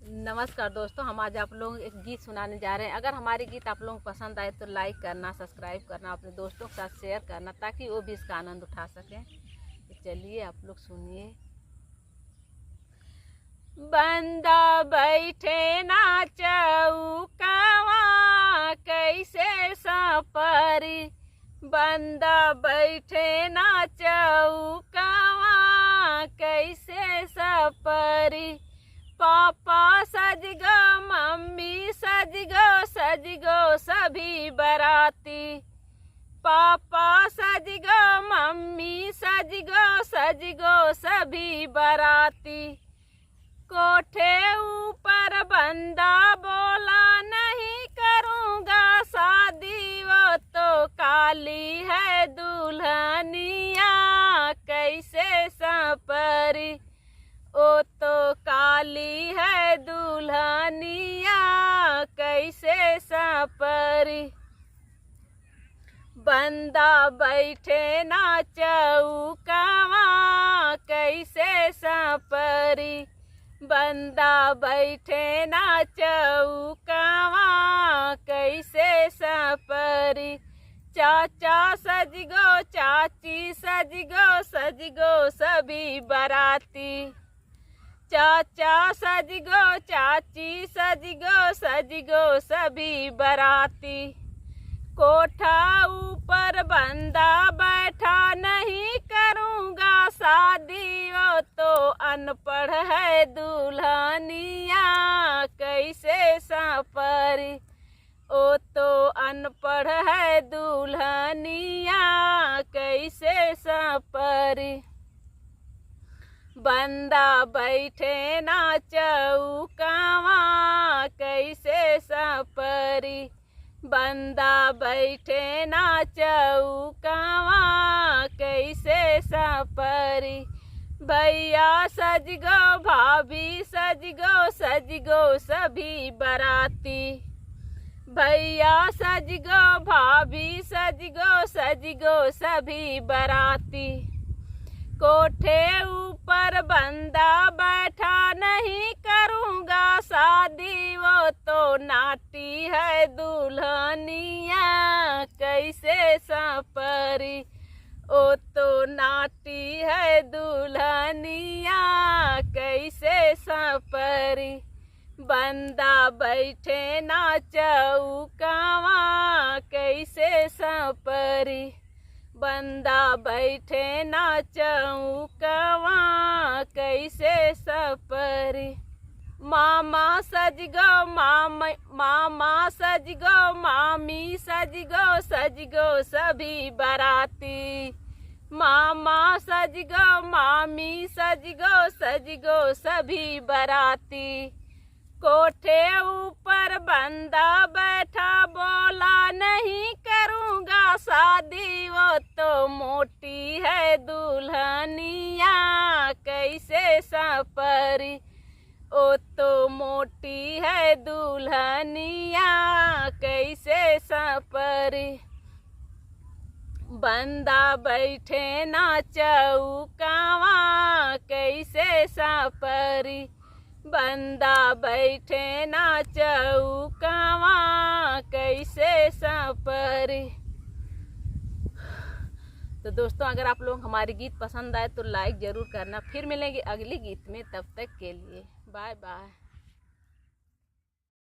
नमस्कार दोस्तों, हम आज आप लोगों को एक गीत सुनाने जा रहे हैं। अगर हमारे गीत आप लोगों को पसंद आए तो लाइक करना, सब्सक्राइब करना, अपने दोस्तों के साथ शेयर करना ताकि वो भी इसका आनंद उठा सकें। तो चलिए आप लोग सुनिए। बंदा बैठे ना चौकावा कैसे सपरी, बंदा बैठे ना चौकावा कैसे सपरी। पापा सज गो, मम्मी सज गो सभी बराती। पापा सज गो, मम्मी सज गो सभी बराती। कोठे ऊपर बंदा बोला नहीं करूँगा शादी, वो तो काली है दुल्हनिया कैसे सपरी। ओ तो काली है दुल्हनिया कैसे सपरी। बंदा बैठे ना चौकावा कैसे सपरी, बंदा बैठे ना चौकावा कैसे सपरी। चाचा सज गो, चाची सज गो सभी बराती। चाचा सज गो, चाची सज गो सभी बराती। कोठा ऊपर बंदा बैठा नहीं करूँगा शादी, वो तो अनपढ़ है दुल्हनिया कैसे सपरी। ओ तो अनपढ़ है दुल्हनिया कैसे सपरी। बंदा बैठे ना चौकावा कैसे सपरी, बंदा बैठे ना चौकावा कैसे सपरी। भैया सज गो, भाभी सज गो सभी बराती। भैया सज गो, भाभी सज गो सभी बराती। कोठे ऊपर बंदा बैठा नहीं करूँगा शादी, वो तो नाटी है दुल्हनिया कैसे सपरी। ओ तो नाटी है दुल्हनिया कैसे सपरी। बंदा बैठे ना चौकावा कैसे सपरी, बंदा बैठे ना चौकावा कैसे सपरी। मामा सज गो, मामा सज गो, मामी सज गो सभी बराती। मामा सज गो, मामी सज गो सभी बराती। कोठे ऊपर बंदा बैठा बोला नहीं करूँगा शादी, वो तो मोटी है दुल्हनिया कैसे सपरी। ओ तो मोटी है दुल्हनिया कैसे सपरी। बंदा बैठे ना चौकावा कैसे सपरी, बंदा बैठे ना चौकावा कैसे सपरी। तो दोस्तों, अगर आप लोग हमारे गीत पसंद आए तो लाइक ज़रूर करना। फिर मिलेंगे अगले गीत में, तब तक के लिए बाय बाय।